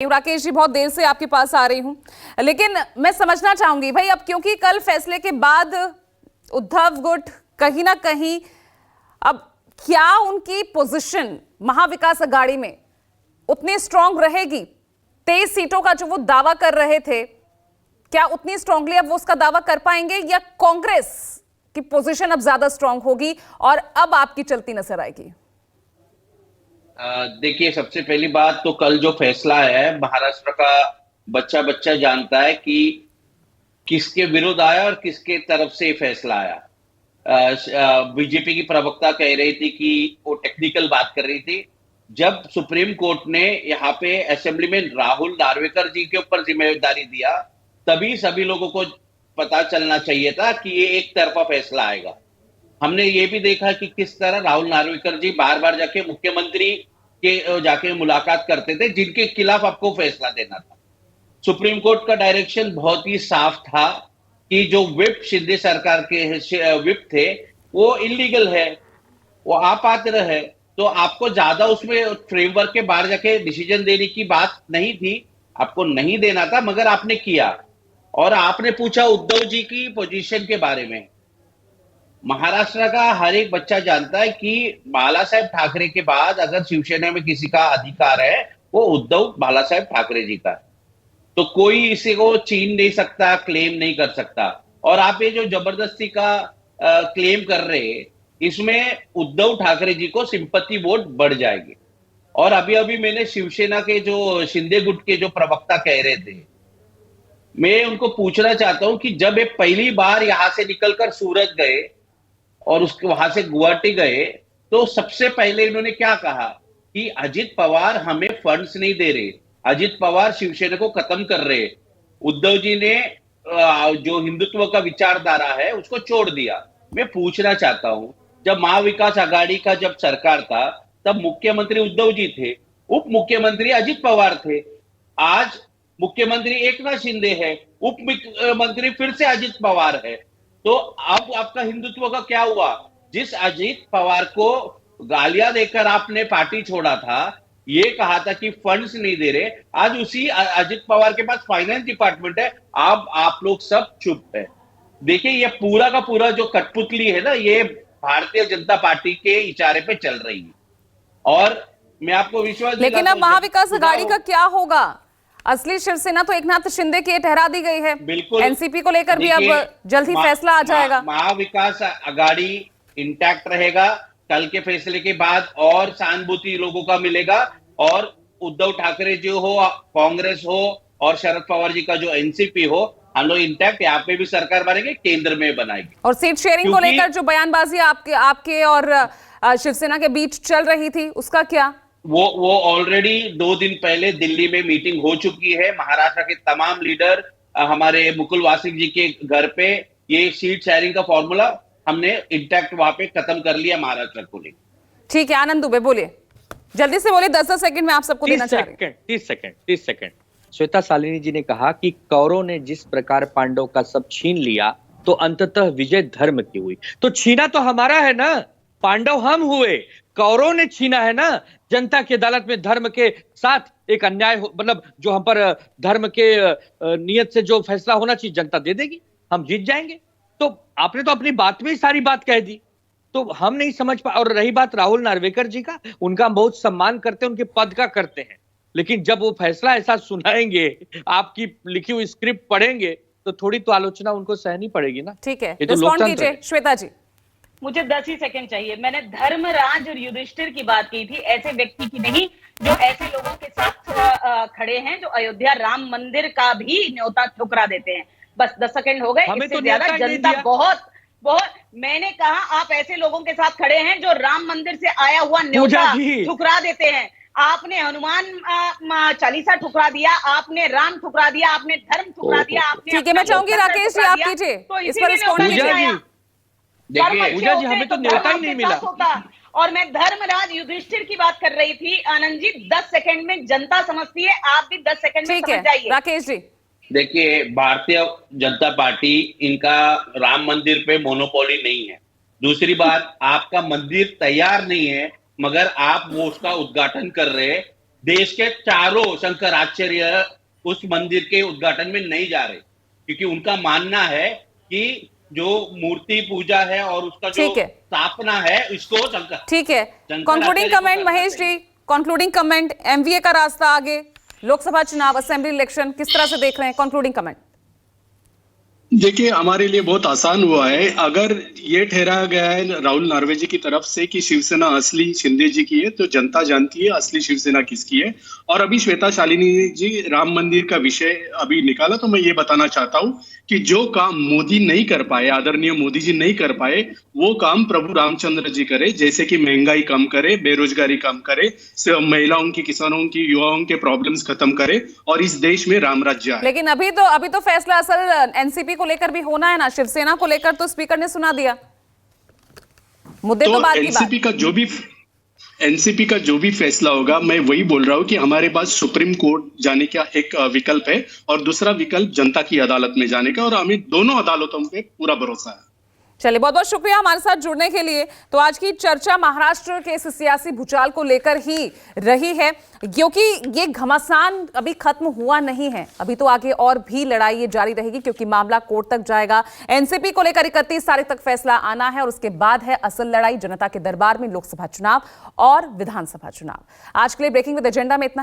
राकेश जी, बहुत देर से आपके पास आ रही हूं, लेकिन मैं समझना चाहूंगी भाई, अब क्योंकि कल फैसले के बाद उद्धव गुट कहीं ना कहीं, अब क्या उनकी पोजीशन महाविकास अघाड़ी में उतनी स्ट्रांग रहेगी? 23 सीटों का जो वो दावा कर रहे थे, क्या उतनी स्ट्रांगली अब वो उसका दावा कर पाएंगे, या कांग्रेस की पोजीशन अब ज्यादा स्ट्रांग होगी और अब आपकी चलती नजर आएगी? देखिए, सबसे पहली बात तो कल जो फैसला है, महाराष्ट्र का बच्चा बच्चा जानता है कि किसके विरुद्ध आया और किसके तरफ से फैसला आया। बीजेपी की प्रवक्ता कह रही थी कि वो टेक्निकल बात कर रही थी। जब सुप्रीम कोर्ट ने यहाँ पे असेंबली में राहुल नार्वेकर जी के ऊपर जिम्मेदारी दिया, तभी सभी लोगों को पता चलना चाहिए था कि ये एक तरफा फैसला आएगा। हमने ये भी देखा कि किस तरह राहुल नार्वेकर जी बार बार जाके मुख्यमंत्री के जाके मुलाकात करते थे, जिनके खिलाफ आपको फैसला देना था। सुप्रीम कोर्ट का डायरेक्शन बहुत ही साफ था कि जो विप शिंदे सरकार के विप थे वो इलीगल है, वो अपात्र है, तो आपको ज्यादा उसमें फ्रेमवर्क के बाहर जाके डिसीजन देने की बात नहीं थी, आपको नहीं देना था, मगर आपने किया। और आपने पूछा उद्धव जी की पोजीशन के बारे में। महाराष्ट्र का हर एक बच्चा जानता है कि बाला साहेब ठाकरे के बाद अगर शिवसेना में किसी का अधिकार है, वो उद्धव बाला साहेब ठाकरे जी का है। तो कोई इसे को छीन नहीं सकता, क्लेम नहीं कर सकता। और आप ये जो जबरदस्ती का क्लेम कर रहे हैं, इसमें उद्धव ठाकरे जी को सिंपत्ति वोट बढ़ जाएगी। और अभी अभी मैंने शिवसेना के जो शिंदे गुट के जो प्रवक्ता कह रहे थे, मैं उनको पूछना चाहता हूं कि जब ये पहली बार यहां से निकलकर सूरत गए और उसके वहां से गुवाहाटी गए, तो सबसे पहले इन्होंने क्या कहा कि अजित पवार हमें फंड्स नहीं दे रहे, अजित पवार शिवसेना को खत्म कर रहे। उद्धव जी ने जो हिंदुत्व का विचारधारा है उसको छोड़ दिया। मैं पूछना चाहता हूं, जब महाविकास आघाड़ी का जब सरकार था, तब मुख्यमंत्री उद्धव जी थे, उप मुख्यमंत्री अजित पवार थे। आज मुख्यमंत्री एकनाथ शिंदे है, उप मुख्यमंत्री फिर से अजित पवार है। तो अब आपका हिंदुत्व का क्या हुआ? जिस अजित पवार को गालियां देकर आपने पार्टी छोड़ा था, ये कहा था कि फंड्स नहीं दे रहे, आज उसी अजित पवार के पास फाइनेंस डिपार्टमेंट है, अब आप लोग सब चुप है। देखिए, ये पूरा का पूरा जो कठपुतली है ना, ये भारतीय जनता पार्टी के इशारे पे चल रही है। और मैं आपको विश्वास, लेकिन अब महाविकास आघाड़ी का क्या होगा? असली शिवसेना तो एकनाथ शिंदे की ठहरा दी गई है। बिल्कुल, एनसीपी को लेकर भी अब जल्द ही फैसला आ जाएगा। महाविकास आघाड़ी इंटैक्ट रहेगा कल के फैसले के बाद, और सहानुभूति लोगों का मिलेगा। और उद्धव ठाकरे जो हो, कांग्रेस हो, और शरद पवार जी का जो एनसीपी हो, हम लोग इंटैक्ट यहाँ पे भी सरकार बनेंगे, केंद्र में बनाएंगे। और सीट शेयरिंग को लेकर जो बयानबाजी आपके और शिवसेना के बीच चल रही थी, उसका क्या? वो ऑलरेडी 2 दिन पहले दिल्ली में मीटिंग हो चुकी है। महाराष्ट्र के तमाम लीडर हमारे मुकुल वासनिक जी के घर पे ये सीट शेयरिंग का फॉर्मूला हमने इंटैक्ट वहां पे खत्म कर लिया महाराष्ट्र को लेकर। ठीक है, आनंद दुबे बोलिए, जल्दी से बोलिए, 10 सेकंड में आप सबको देना चाह रहे हैं। 30 सेकंड। श्वेता सालिनी जी ने कहा कि कौरव ने जिस प्रकार पांडव का सब छीन लिया, तो अंततः विजय धर्म की हुई। तो छीना तो हमारा है ना, पांडव हम हुए, कौरव ने छीना है ना। जनता की अदालत में धर्म के साथ एक अन्याय मतलब जो हम पर धर्म के नियत से जो फैसला होना चाहिए, जनता दे देगी, हम जीत जाएंगे। तो आपने तो अपनी बात में ही सारी बात कह दी, तो हम नहीं समझ पा। और रही बात राहुल नार्वेकर जी का, उनका बहुत सम्मान करते हैं, उनके पद का करते हैं, लेकिन जब वो फैसला ऐसा सुनाएंगे, आपकी लिखी हुई स्क्रिप्ट पढ़ेंगे, तो थोड़ी तो आलोचना उनको सहनी पड़ेगी ना। ठीक है, ये तो रिस्पॉन्ड लोकतंत्र है। कीजिए श्वेता जी। मुझे 10 ही सेकंड चाहिए। मैंने धर्मराज और युधिष्ठिर की बात की थी, ऐसे व्यक्ति की नहीं जो ऐसे लोगों के साथ खड़े हैं जो अयोध्या राम मंदिर का भी न्योता ठुकरा देते हैं। बस 10 सेकंड हो गए, इससे ज्यादा जनता बहुत बहुत। मैंने कहा आप ऐसे लोगों के साथ खड़े हैं जो राम मंदिर से आया हुआ न्योता ठुकरा देते हैं। आपने हनुमान चालीसा ठुकरा दिया, आपने राम ठुकरा दिया, आपने धर्म ठुकरा दिया, आपने। ठीक है, मैं चाहूंगी राकेश जी आप कीजिए, तो इस पर रिस्पॉन्ड कीजिए। देखिए पूजा जी, हमें तो न्योता ही नहीं मिला। और मैं धर्मराज युधिष्ठिर की बात कर रही थी। आनंद जी, 10 सेकंड में जनता समझती है, आप भी 10 सेकंड में समझ जाइए। राकेश जी देखिए, भारतीय जनता पार्टी, इनका राम मंदिर पे मोनोपोली नहीं है। दूसरी बात, आपका मंदिर तैयार नहीं है, मगर आप वो उसका उद्घाटन कर रहे हैं। देश के चारों शंकराचार्य उस मंदिर के उद्घाटन में नहीं जा रहे, क्योंकि उनका मानना है कि जो मूर्ति पूजा है और उसका जो ठीक है। स्थापना है इसको ठीक है, concluding comment Mahesh ji, concluding comment, MVA का रास्ता आगे, लोकसभा चुनाव, असेंबली इलेक्शन किस तरह से देख रहे हैं? Concluding comment. देखिए, हमारे लिए बहुत आसान हुआ है अगर ये ठहराया गया है राहुल नार्वे जी की तरफ से कि शिवसेना असली शिंदे जी की है, तो जनता जानती है असली शिवसेना किसकी है। और अभी श्वेता शालिनी जी राम मंदिर का विषय अभी निकाला, तो मैं ये बताना चाहता हूँ कि जो काम मोदी नहीं कर पाए, आदरणीय मोदी जी नहीं कर पाए, वो काम प्रभु रामचंद्र जी करे, जैसे कि महंगाई कम करे, बेरोजगारी कम करे, महिलाओं की, किसानों की, युवाओं के प्रॉब्लम्स खत्म करे और इस देश में राम राज्य आए। लेकिन अभी तो फैसला असल एनसीपी को लेकर भी होना है ना, शिवसेना को लेकर तो स्पीकर ने सुना दिया, मुद्दे तो बाद की बात। एनसीपी का जो भी फैसला होगा, मैं वही बोल रहा हूँ कि हमारे पास सुप्रीम कोर्ट जाने का एक विकल्प है और दूसरा विकल्प जनता की अदालत में जाने का, और हमें दोनों अदालतों पे पूरा भरोसा है। चलिए, बहुत बहुत शुक्रिया हमारे साथ जुड़ने के लिए। तो आज की चर्चा महाराष्ट्र के इस सियासी भूचाल को लेकर ही रही है, क्योंकि ये घमासान अभी खत्म हुआ नहीं है, अभी तो आगे और भी लड़ाई ये जारी रहेगी, क्योंकि मामला कोर्ट तक जाएगा। एनसीपी को लेकर 31 तारीख तक फैसला आना है और उसके बाद है असल लड़ाई जनता के दरबार में, लोकसभा चुनाव और विधानसभा चुनाव। आज के लिए ब्रेकिंग विद एजेंडा में इतना।